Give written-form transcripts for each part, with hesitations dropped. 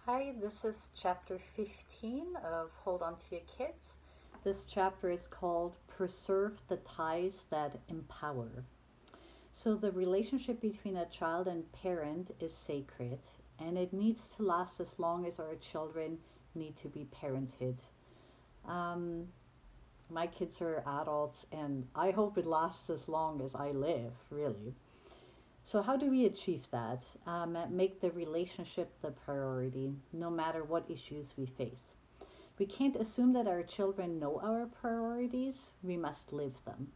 Hi, this is chapter 15 of Hold On to Your Kids. This chapter is called Preserve the Ties That Empower. So, the relationship between a child and parent is sacred and it needs to last as long as our children need to be parented. Um, my kids are adults and I hope it lasts as long as I live, really. So, how do we achieve that? Make the relationship the priority, no matter what issues we face. We can't assume that our children know our priorities, we must live them.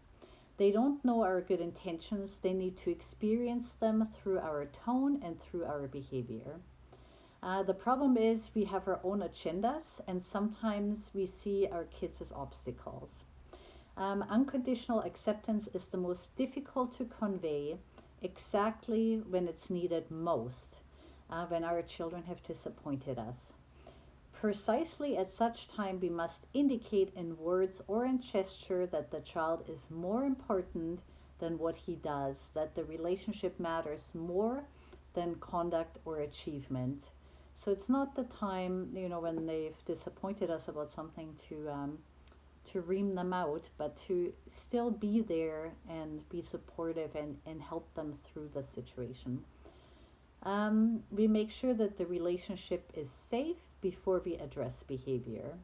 They don't know our good intentions, they need to experience them through our tone and through our behavior. The problem is we have our own agendas, and sometimes we see our kids as obstacles. Unconditional acceptance is the most difficult to convey exactly when it's needed most, when our children have disappointed us. Precisely at such time, we must indicate in words or in gesture that the child is more important than what he does, that the relationship matters more than conduct or achievement. So it's not the time, when they've disappointed us about something to ream them out, but to still be there and be supportive and help them through the situation. We make sure that the relationship is safe before we address behavior.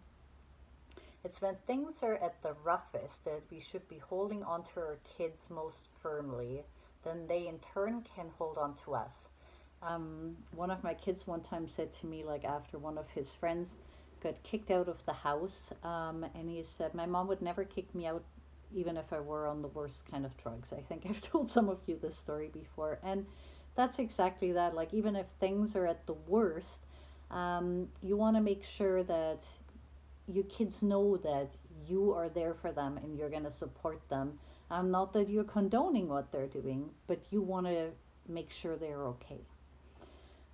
It's when things are at the roughest that we should be holding on to our kids most firmly, then they in turn can hold on to us. One of my kids one time said to me, like after one of his friends got kicked out of the house, and he said, "My mom would never kick me out even if I were on the worst kind of drugs." I think I've told some of you this story before. And that's exactly that. Like, even if things are at the worst, you want to make sure that your kids know that you are there for them and you're going to support them. Not that you're condoning what they're doing, but you want to make sure they're okay.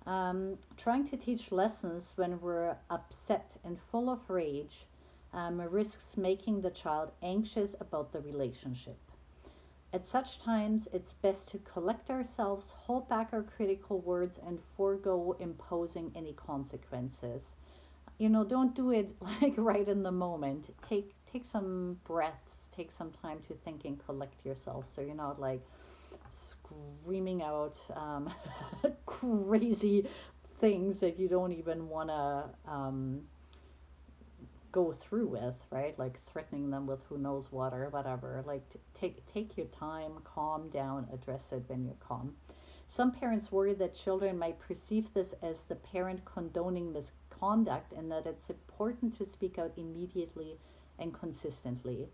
Trying to teach lessons when we're upset and full of rage risks making the child anxious about the relationship. At such times, it's best to collect ourselves, hold back our critical words, and forego imposing any consequences. Don't do it like right in the moment. Take some breaths, take some time to think and collect yourself, so you're not like screaming out crazy things that you don't even want to go through with, right? Like threatening them with who knows what or whatever. Like take your time, calm down, address it when you're calm. Some parents worry that children might perceive this as the parent condoning misconduct and that it's important to speak out immediately and consistently.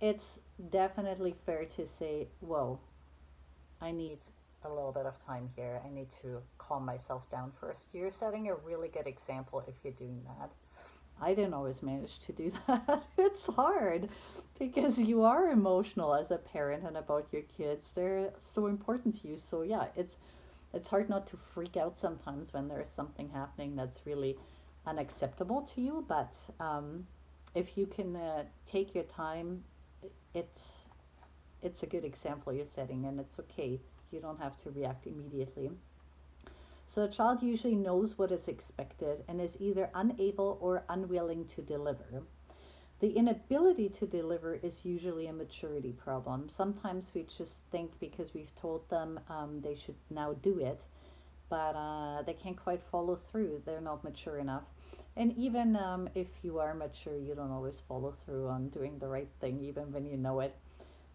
It's definitely fair to say, whoa, I need a little bit of time here. I need to calm myself down first. You're setting a really good example if you're doing that. I didn't always manage to do that. It's hard because you are emotional as a parent and about your kids. They're so important to you. So yeah, it's hard not to freak out sometimes when there's something happening that's really unacceptable to you. But if you can take your time, it's it's a good example you're setting, and it's okay. You don't have to react immediately. So a child usually knows what is expected and is either unable or unwilling to deliver. The inability to deliver is usually a maturity problem. Sometimes we just think because we've told them they should now do it, but they can't quite follow through. They're not mature enough. And even if you are mature, you don't always follow through on doing the right thing, even when you know it.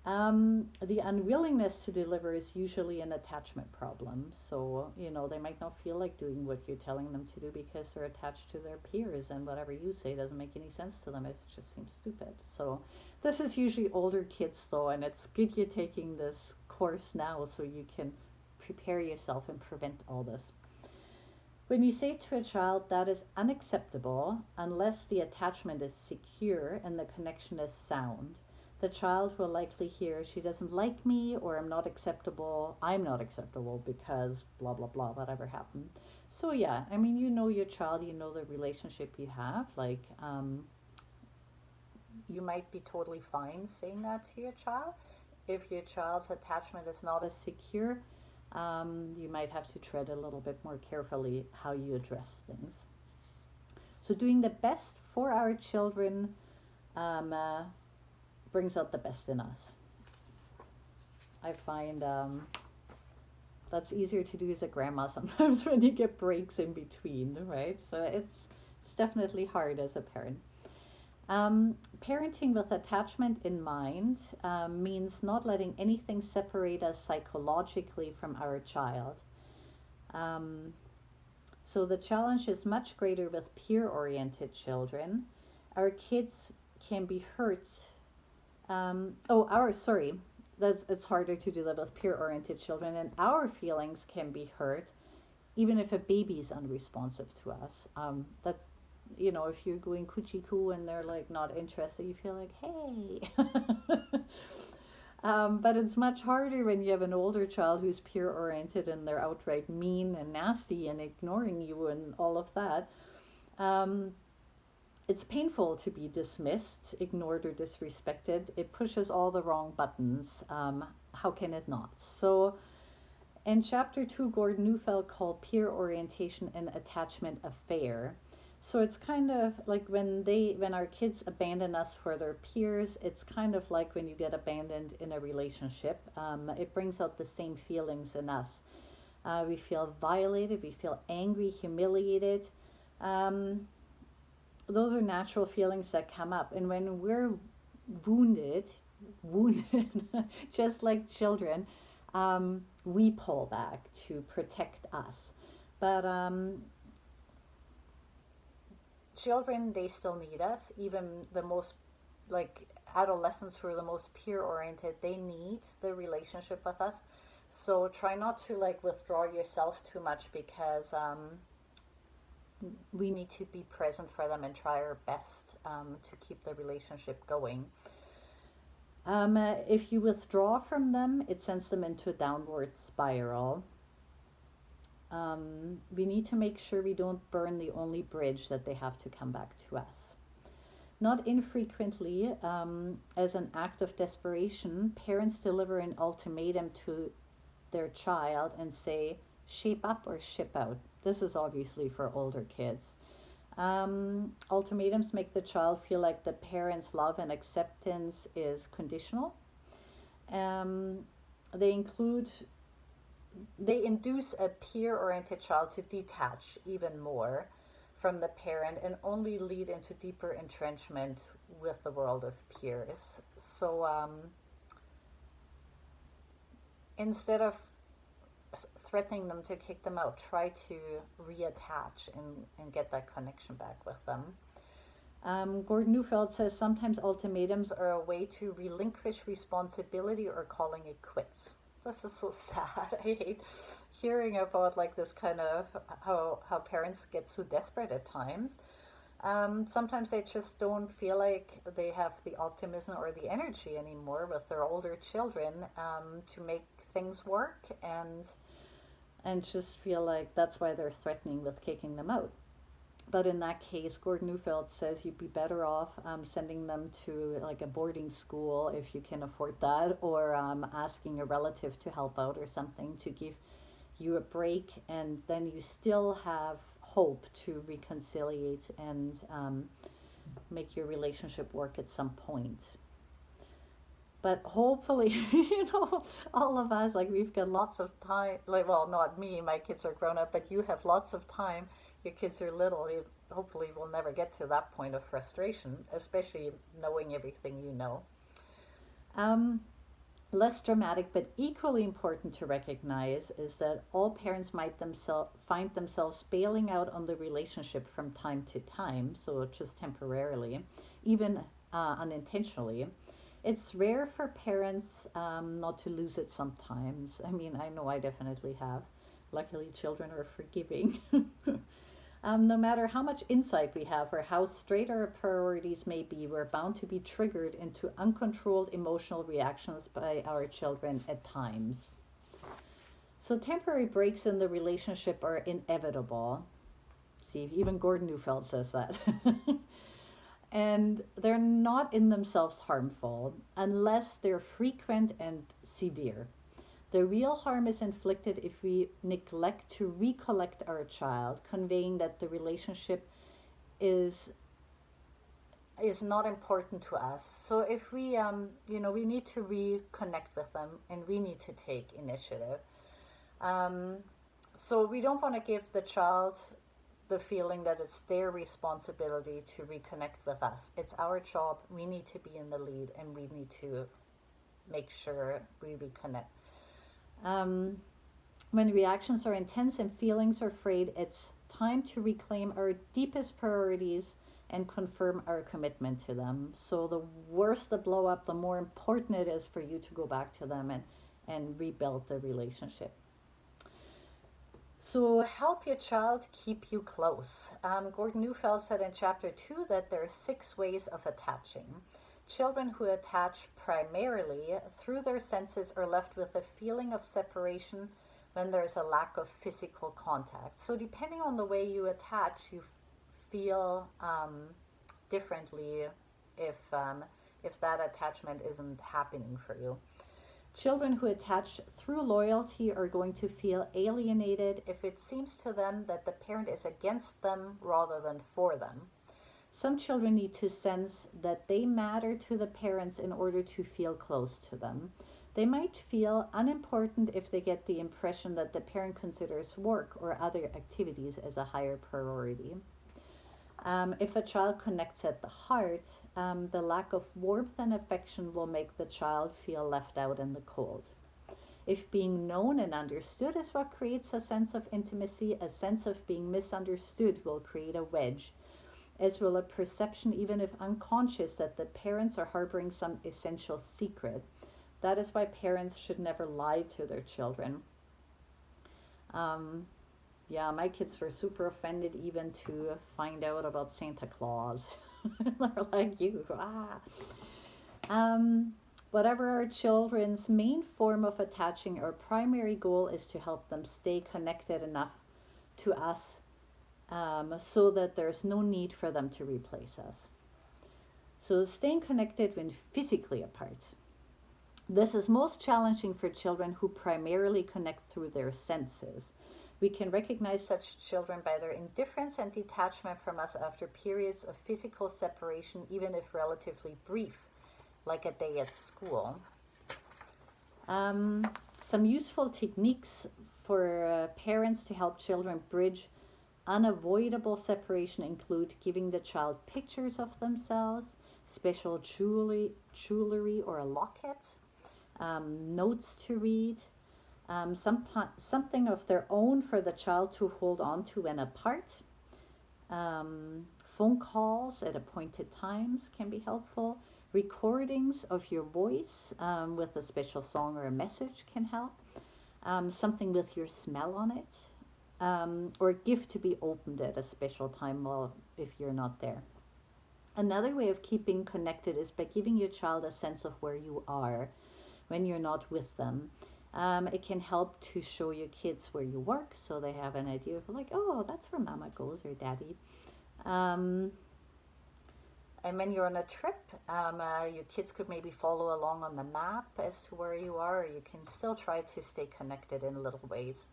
The unwillingness to deliver is usually an attachment problem. So, they might not feel like doing what you're telling them to do because they're attached to their peers, and whatever you say doesn't make any sense to them. It just seems stupid. So, this is usually older kids, though, and it's good you're taking this course now so you can prepare yourself and prevent all this. When you say to a child that is unacceptable unless the attachment is secure and the connection is sound, the child will likely hear she doesn't like me or I'm not acceptable because blah blah blah, whatever happened. So yeah, I mean, your child, the relationship you have. Like, you might be totally fine saying that to your child. If your child's attachment is not as secure, You might have to tread a little bit more carefully how you address things. So, doing the best for our children um, uh, brings out the best in us. I find that's easier to do as a grandma sometimes when you get breaks in between, right? So it's definitely hard as a parent. Parenting with attachment in mind means not letting anything separate us psychologically from our child. Um, so the challenge is much greater with peer oriented children. Our kids can be hurt. Sorry, it's harder to do that with peer oriented children, and our feelings can be hurt even if a baby is unresponsive to us. That's if you're going coochie coo and they're like not interested, you feel like, hey. But it's much harder when you have an older child who's peer oriented and they're outright mean and nasty and ignoring you and all of that. Um, it's painful to be dismissed, ignored, or disrespected. It pushes all the wrong buttons. How can it not? So, in chapter 2, Gordon Neufeld called peer orientation an attachment affair. So it's kind of like when our kids abandon us for their peers, it's kind of like when you get abandoned in a relationship. It brings out the same feelings in us. We feel violated, we feel angry, humiliated. Um, those are natural feelings that come up. And when we're wounded, just like children, we pull back to protect us. But children, they still need us. Even the most, like, adolescents who are the most peer oriented, they need the relationship with us. So try not to like withdraw yourself too much, because we need to be present for them and try our best to keep the relationship going. If you withdraw from them, it sends them into a downward spiral. We need to make sure we don't burn the only bridge that they have to come back to us. Not infrequently, as an act of desperation, parents deliver an ultimatum to their child and say, shape up or ship out. This is obviously for older kids. Ultimatums make the child feel like the parent's love and acceptance is conditional. Um, they include they induce a peer-oriented child to detach even more from the parent and only lead into deeper entrenchment with the world of peers. So instead of threatening them to kick them out, try to reattach and get that connection back with them. Gordon Neufeld says sometimes ultimatums are a way to relinquish responsibility or calling it quits. This is so sad. I hate hearing about like this kind of how parents get so desperate at times. Sometimes they just don't feel like they have the optimism or the energy anymore with their older children to make things work, and just feel like that's why they're threatening with kicking them out. But in that case, Gordon Neufeld says you'd be better off sending them to like a boarding school if you can afford that, or asking a relative to help out or something to give you a break, and then you still have hope to reconciliate and make your relationship work at some point. But hopefully, all of us, like, we've got lots of time. Like, well, not me, my kids are grown up, but you have lots of time. Your kids are little. You hopefully will never get to that point of frustration, especially knowing everything you know. Um, Less dramatic, but equally important to recognize, is that all parents might find themselves bailing out on the relationship from time to time, so just temporarily, even unintentionally. It's rare for parents not to lose it sometimes. I mean, I know I definitely have. Luckily, children are forgiving. No matter how much insight we have or how straight our priorities may be, we're bound to be triggered into uncontrolled emotional reactions by our children at times. So, temporary breaks in the relationship are inevitable. See, even Gordon Neufeld says that. And they're not in themselves harmful unless they're frequent and severe. The real harm is inflicted if we neglect to recollect our child, conveying that the relationship is is not important to us. So if we, we need to reconnect with them, and we need to take initiative. Um, so we don't want to give the child the feeling that it's their responsibility to reconnect with us. It's our job. We need to be in the lead, and we need to make sure we reconnect. Um, when reactions are intense and feelings are frayed, it's time to reclaim our deepest priorities and confirm our commitment to them. So the worse the blow up, the more important it is for you to go back to them and rebuild the relationship. So help your child keep you close. Gordon Neufeld said in chapter 2 that there are 6 ways of attaching. Children who attach primarily through their senses are left with a feeling of separation when there's a lack of physical contact. So depending on the way you attach, you feel differently if that attachment isn't happening for you. Children who attach through loyalty are going to feel alienated if it seems to them that the parent is against them rather than for them. Some children need to sense that they matter to the parents in order to feel close to them. They might feel unimportant if they get the impression that the parent considers work or other activities as a higher priority. If a child connects at the heart, the lack of warmth and affection will make the child feel left out in the cold. If being known and understood is what creates a sense of intimacy, a sense of being misunderstood will create a wedge, as will a perception, even if unconscious, that the parents are harboring some essential secret. That is why parents should never lie to their children. Yeah, my kids were super offended even to find out about Santa Claus. They're like, you, whatever our children's main form of attaching, our primary goal is to help them stay connected enough to us so that there's no need for them to replace us. So staying connected when physically apart. This is most challenging for children who primarily connect through their senses. We can recognize such children by their indifference and detachment from us after periods of physical separation, even if relatively brief, like a day at school. Some useful techniques for parents to help children bridge unavoidable separation include giving the child pictures of themselves, special jewelry or a locket, notes to read, something of their own for the child to hold on to when apart. Phone calls at appointed times can be helpful. Recordings of your voice with a special song or a message can help. Something with your smell on it, or a gift to be opened at a special time if you're not there. Another way of keeping connected is by giving your child a sense of where you are when you're not with them. It can help to show your kids where you work so they have an idea of like, oh, that's where mama goes or daddy. And when you're on a trip, your kids could maybe follow along on the map as to where you are, or you can still try to stay connected in little ways.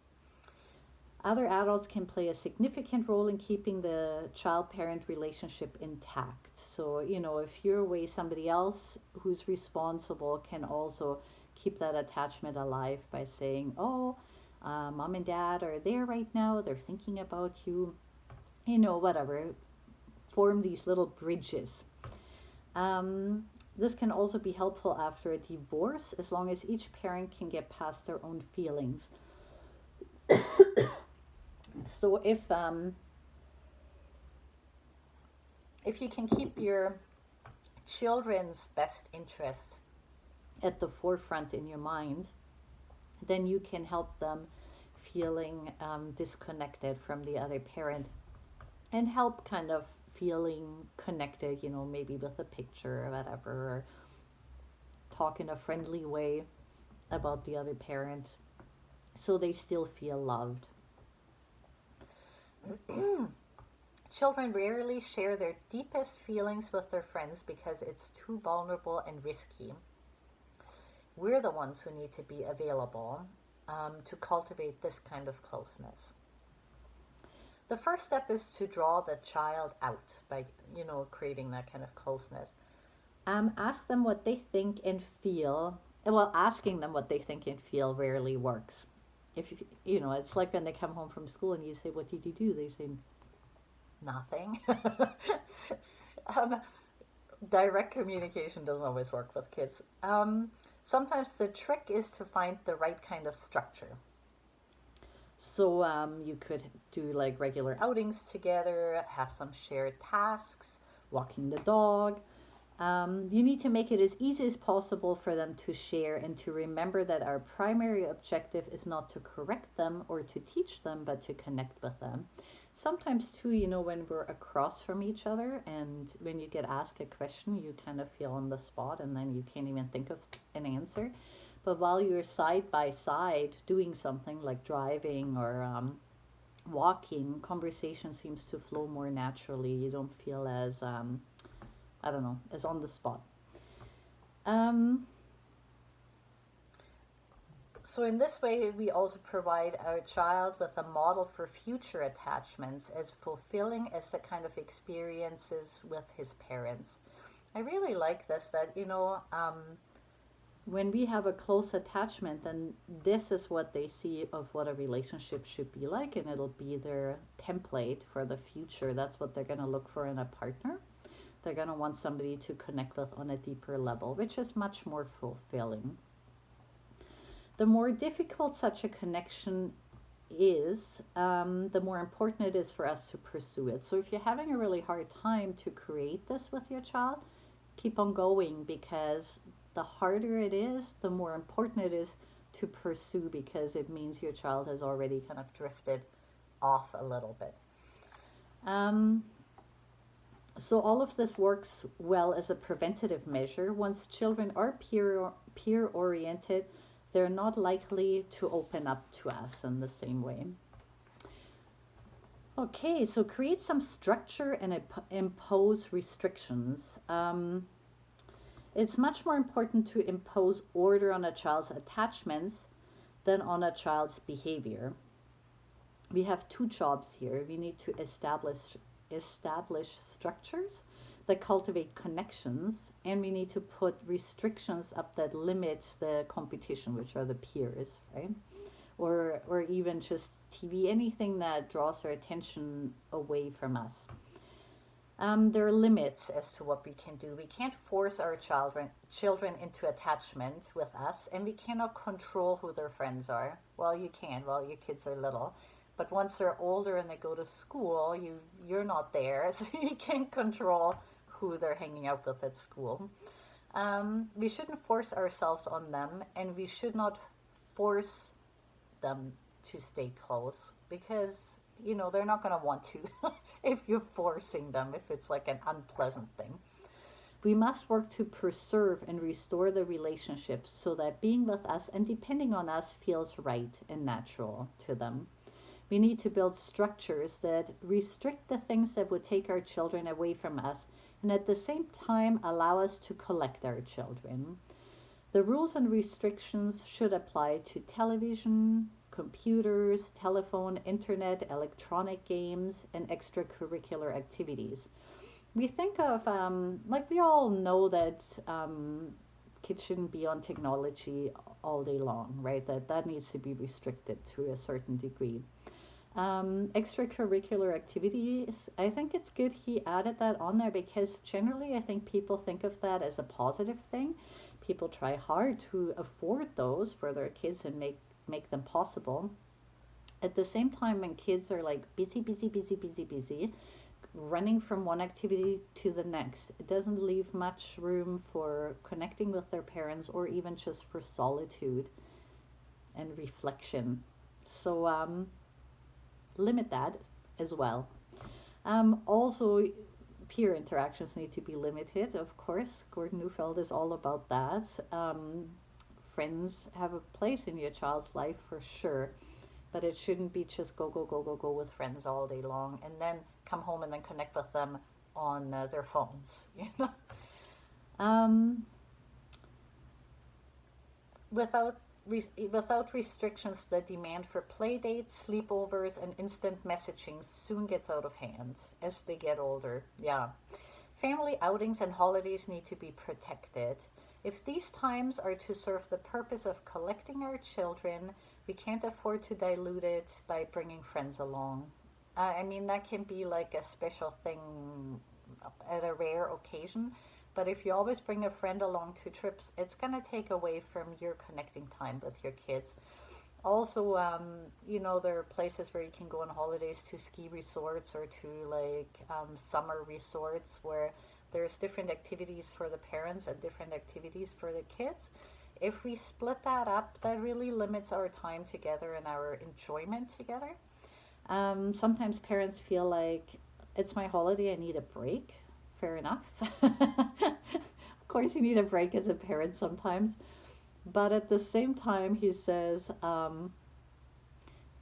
Other adults can play a significant role in keeping the child-parent relationship intact. So, if you're away, somebody else who's responsible can also keep that attachment alive by saying, oh, mom and dad are there right now, they're thinking about you, whatever. Form these little bridges. This can also be helpful after a divorce, as long as each parent can get past their own feelings. So if you can keep your children's best interest at the forefront in your mind, then you can help them feeling disconnected from the other parent and help kind of feeling connected, maybe with a picture or whatever, or talk in a friendly way about the other parent so they still feel loved. Children rarely share their deepest feelings with their friends because it's too vulnerable and risky. we're the ones who need to be available to cultivate this kind of closeness. The first step is to draw the child out by, creating that kind of closeness. Ask them what they think and feel. Well, asking them what they think and feel rarely works. If it's like when they come home from school and you say, "What did you do?" They say, "Nothing." um, Direct communication doesn't always work with kids. Sometimes the trick is to find the right kind of structure. So you could do like regular outings together, have some shared tasks, walking the dog. You need to make it as easy as possible for them to share and to remember that our primary objective is not to correct them or to teach them, but to connect with them. Sometimes too, when we're across from each other and when you get asked a question, you kind of feel on the spot and then you can't even think of an answer. But while you're side by side doing something like driving or walking, conversation seems to flow more naturally. You don't feel as I don't know, as on the spot. So in this way, we also provide our child with a model for future attachments as fulfilling as the kind of experiences with his parents. I really like this, that, when we have a close attachment, then this is what they see of what a relationship should be like, and it'll be their template for the future. That's what they're going to look for in a partner. They're going to want somebody to connect with on a deeper level, which is much more fulfilling. The more difficult such a connection is, the more important it is for us to pursue it. So if you're having a really hard time to create this with your child, keep on going, because the harder it is, the more important it is to pursue, because it means your child has already kind of drifted off a little bit. So all of this works well as a preventative measure. Once children are peer-oriented, they're not likely to open up to us in the same way. Okay, so create some structure and impose restrictions. It's much more important to impose order on a child's attachments than on a child's behavior. We have two jobs here. We need to establish structures that cultivate connections, and we need to put restrictions up that limit the competition, which are the peers, right? Or even just TV, anything that draws our attention away from us. There are limits as to what we can do. We can't force our children into attachment with us, and we cannot control who their friends are. Well, you can while your kids are little. But once they're older and they go to school, you're not there, so you can't control who they're hanging out with at school. We shouldn't force ourselves on them, and we should not force them to stay close, because they're not going to want to if you're forcing them, if it's like an unpleasant thing. We must work to preserve and restore the relationships so that being with us and depending on us feels right and natural to them. We need to build structures that restrict the things that would take our children away from us and at the same time allow us to collect our children. The rules and restrictions should apply to television, computers, telephone, internet, electronic games, and extracurricular activities. We think of, we all know that kids shouldn't be on technology all day long, right? That needs to be restricted to a certain degree. Extracurricular activities, I think it's good he added that on there, because generally I think people think of that as a positive thing. People try hard to afford those for their kids and make them possible. At the same time, when kids are like busy, running from one activity to the next, it doesn't leave much room for connecting with their parents or even just for solitude and reflection. So limit that as well. Also, peer interactions need to be limited, of course. Gordon Neufeld is all about that. Friends have a place in your child's life for sure, but it shouldn't be just go with friends all day long and then come home and then connect with them on their phones. without without restrictions, the demand for play dates, sleepovers, and instant messaging soon gets out of hand as they get older. Yeah. Family outings and holidays need to be protected. If these times are to serve the purpose of collecting our children, we can't afford to dilute it by bringing friends along. I mean, that can be like a special thing at a rare occasion, but if you always bring a friend along to trips, it's going to take away from your connecting time with your kids. Also, there are places where you can go on holidays to ski resorts or to like summer resorts where there's different activities for the parents and different activities for the kids. If we split that up, that really limits our time together and our enjoyment together. Sometimes parents feel like it's my holiday, I need a break. Fair enough. Of course, you need a break as a parent sometimes. But at the same time, he says,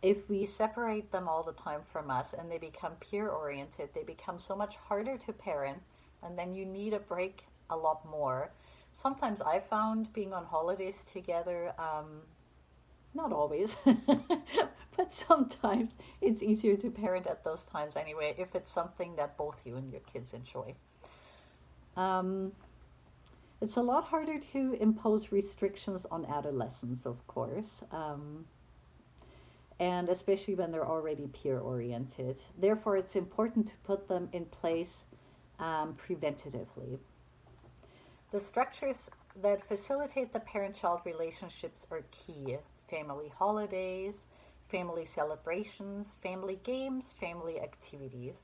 if we separate them all the time from us and they become peer oriented, they become so much harder to parent, and then you need a break a lot more. Sometimes I found being on holidays together, not always, but sometimes it's easier to parent at those times anyway, if it's something that both you and your kids enjoy. Um, it's a lot harder to impose restrictions on adolescents, of course, and especially when they're already peer oriented. Therefore, it's important to put them in place preventatively. The structures that facilitate the parent child relationships are key: family holidays, family celebrations, family games, family activities.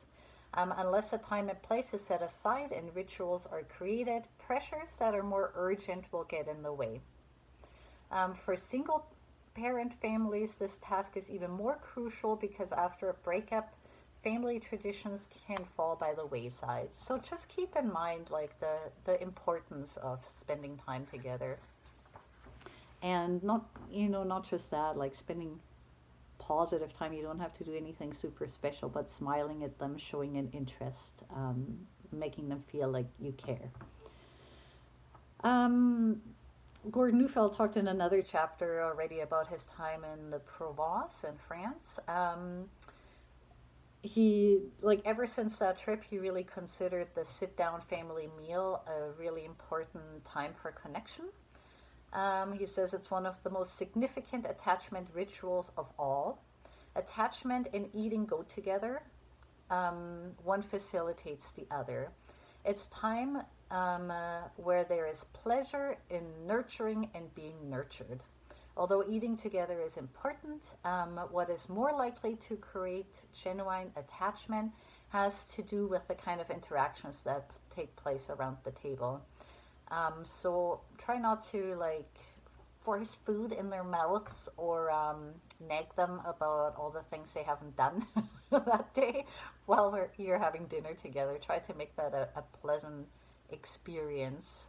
Unless a time and place is set aside and rituals are created, pressures that are more urgent will get in the way. For single parent families, this task is even more crucial because after a breakup, family traditions can fall by the wayside. So just keep in mind like the importance of spending time together. And not just that, like spending positive time. You don't have to do anything super special, but smiling at them, showing an interest, making them feel like you care. Um, Gordon Neufeld talked in another chapter already about his time in the Provence in France. He, like, ever since that trip, he really considered the sit down family meal a really important time for connection. He says it's one of the most significant attachment rituals of all. Attachment and eating go together. One facilitates the other. It's time where there is pleasure in nurturing and being nurtured. Although eating together is important, what is more likely to create genuine attachment has to do with the kind of interactions that take place around the table. So try not to like force food in their mouths or nag them about all the things they haven't done that day while you're having dinner together. Try to make that a pleasant experience.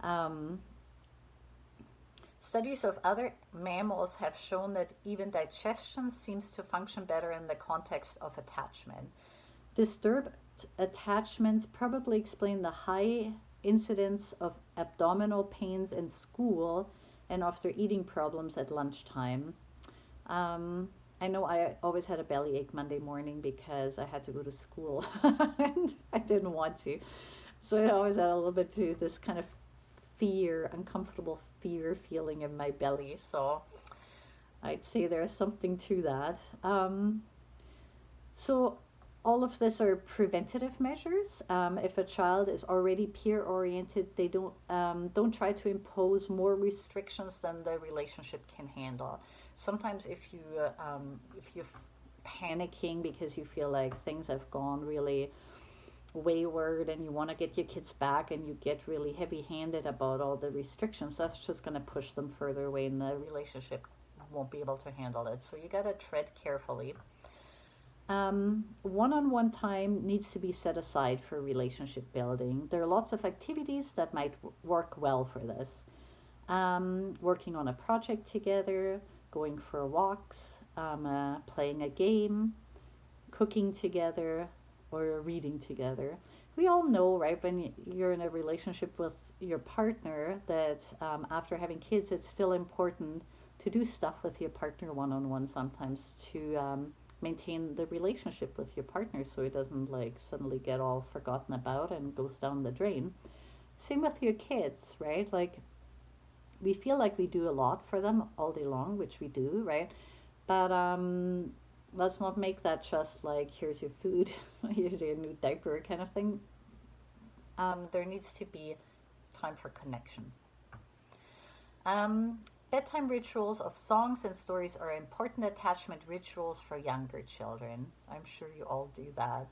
Um, Studies of other mammals have shown that even digestion seems to function better in the context of attachment. Disturbed attachments probably explain the high incidence of abdominal pains in school and after eating problems at lunchtime. Um, I know I always had a bellyache Monday morning because I had to go to school and I didn't want to. So I always had a little bit to this kind of fear, uncomfortable fear feeling in my belly. So I'd say there's something to that. So all of this are preventative measures. If a child is already peer oriented, they don't try to impose more restrictions than the relationship can handle. Sometimes if you're panicking because you feel like things have gone really wayward and you want to get your kids back and you get really heavy handed about all the restrictions, that's just going to push them further away and the relationship won't be able to handle it. So you got to tread carefully. One-on-one time needs to be set aside for relationship building. There are lots of activities that might work well for this. Working on a project together, going for walks, playing a game, cooking together, or reading together. we all know, right, when you're in a relationship with your partner, that after having kids, it's still important to do stuff with your partner one on one sometimes to maintain the relationship with your partner so it doesn't like suddenly get all forgotten about and goes down the drain. Same with your kids, right? Like we feel like we do a lot for them all day long, which we do, right? But let's not make that just like here's your food, here's your new diaper kind of thing. There needs to be time for connection. Um, Bedtime rituals of songs and stories are important attachment rituals for younger children. I'm sure you all do that.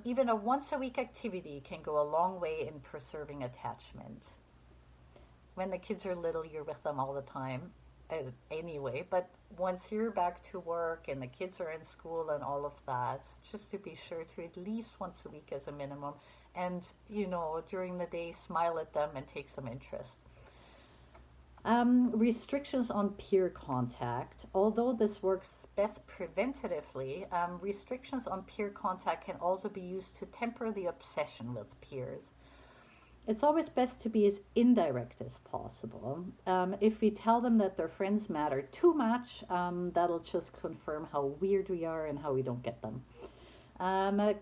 Even a once a week activity can go a long way in preserving attachment. When the kids are little, you're with them all the time anyway. But once you're back to work and the kids are in school and all of that, just to be sure to at least once a week as a minimum. And, during the day, smile at them and take some interest. Restrictions on peer contact. Although this works best preventatively, restrictions on peer contact can also be used to temper the obsession with peers. It's always best to be as indirect as possible. If we tell them that their friends matter too much, that'll just confirm how weird we are and how we don't get them.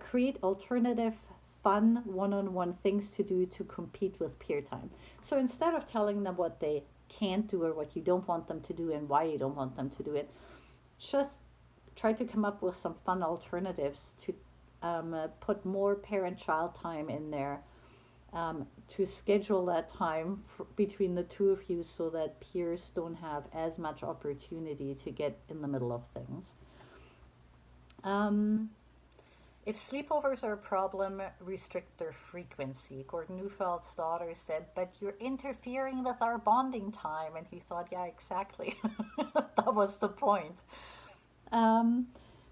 Create alternative, fun one on one things to do to compete with peer time. So instead of telling them what they can't do or what you don't want them to do and why you don't want them to do it, just try to come up with some fun alternatives to put more parent child time in there, to schedule that time between the two of you so that peers don't have as much opportunity to get in the middle of things. Um, if sleepovers are a problem, restrict their frequency. Gordon Neufield's daughter said, "But you're interfering with our bonding time." And he thought, yeah, exactly. That was the point. Um,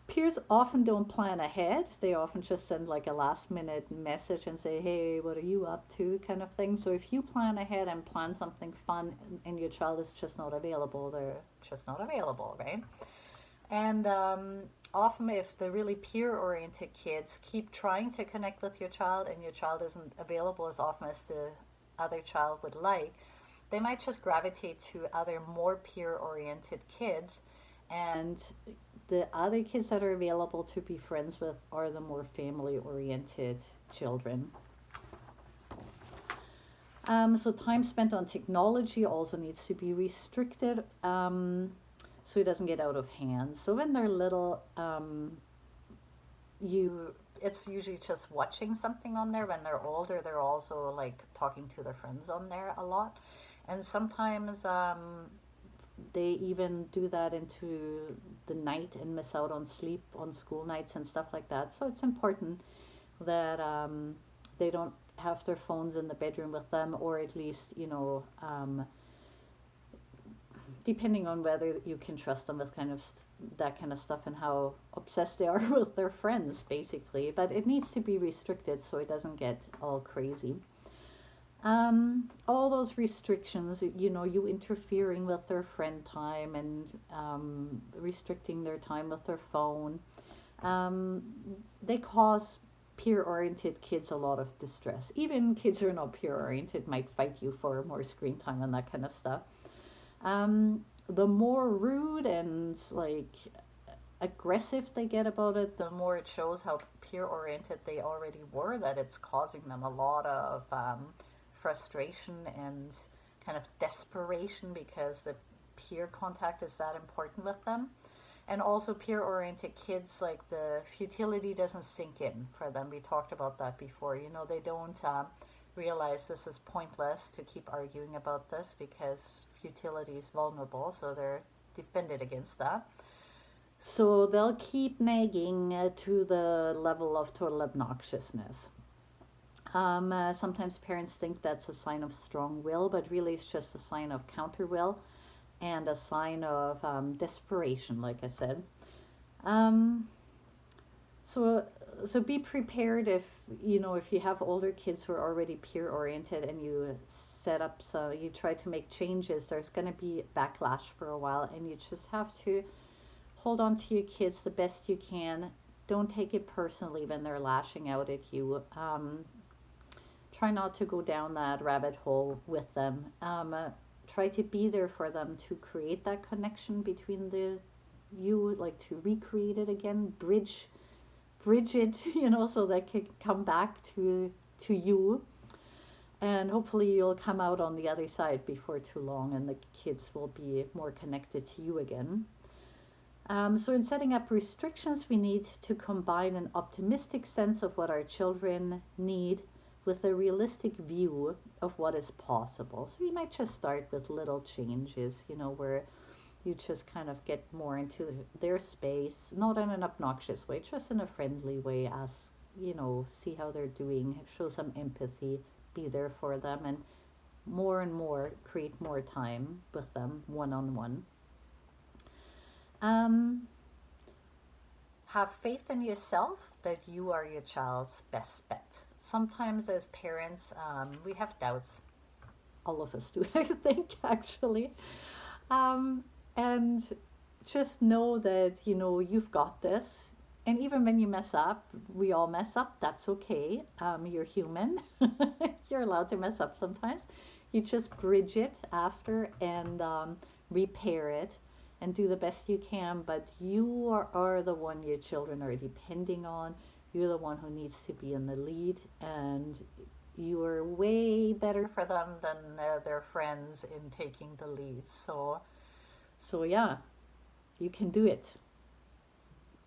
Peers often don't plan ahead. They often just send like a last minute message and say, hey, what are you up to, kind of thing. So if you plan ahead and plan something fun and your child is just not available, they're just not available, right? And often, if the really peer oriented kids keep trying to connect with your child and your child isn't available as often as the other child would like, they might just gravitate to other more peer oriented kids. And the other kids that are available to be friends with are the more family oriented children. So time spent on technology also needs to be restricted, so it doesn't get out of hand. So when they're little, it's usually just watching something on there. When they're older, they're also like talking to their friends on there a lot, and sometimes they even do that into the night and miss out on sleep on school nights and stuff like that. So it's important that they don't have their phones in the bedroom with them, or at least, depending on whether you can trust them with kind of that kind of stuff and how obsessed they are with their friends, basically. But it needs to be restricted so it doesn't get all crazy. All those restrictions, you interfering with their friend time and restricting their time with their phone, um, they cause peer oriented kids a lot of distress. Even kids who are not peer oriented might fight you for more screen time and that kind of stuff. The more rude and like aggressive they get about it, the more it shows how peer oriented they already were, that it's causing them a lot of frustration and kind of desperation because the peer contact is that important with them. And also peer oriented kids, like the futility doesn't sink in for them. We talked about that before. They don't realize this is pointless to keep arguing about this because futility is vulnerable, so they're defended against that. So they'll keep nagging to the level of total obnoxiousness. Sometimes parents think that's a sign of strong will, but really it's just a sign of counter will and a sign of desperation, like I said. Um, so so be prepared if you have older kids who are already peer oriented and you set up, so you try to make changes, there's going to be backlash for a while, and you just have to hold on to your kids the best you can Don't take it personally when they're lashing out at you. Try not to go down that rabbit hole with them. Try to be there for them to create that connection between the you, like to recreate it again, bridge it, so they can come back to you. And hopefully you'll come out on the other side before too long, and the kids will be more connected to you again. So in setting up restrictions, we need to combine an optimistic sense of what our children need with a realistic view of what is possible. So you might just start with little changes, where you just kind of get more into their space, not in an obnoxious way, just in a friendly way. Ask, see how they're doing, show some empathy, be there for them, and more create more time with them one-on-one. Have faith in yourself that you are your child's best bet. Sometimes as parents, we have doubts. All of us do, I think, actually. And just know that, you've got this. And even when you mess up, we all mess up. That's okay. You're human. You're allowed to mess up sometimes. You just bridge it after and repair it and do the best you can. But you are the one your children are depending on. You're the one who needs to be in the lead. And you are way better for them than their friends in taking the lead. So yeah, you can do it.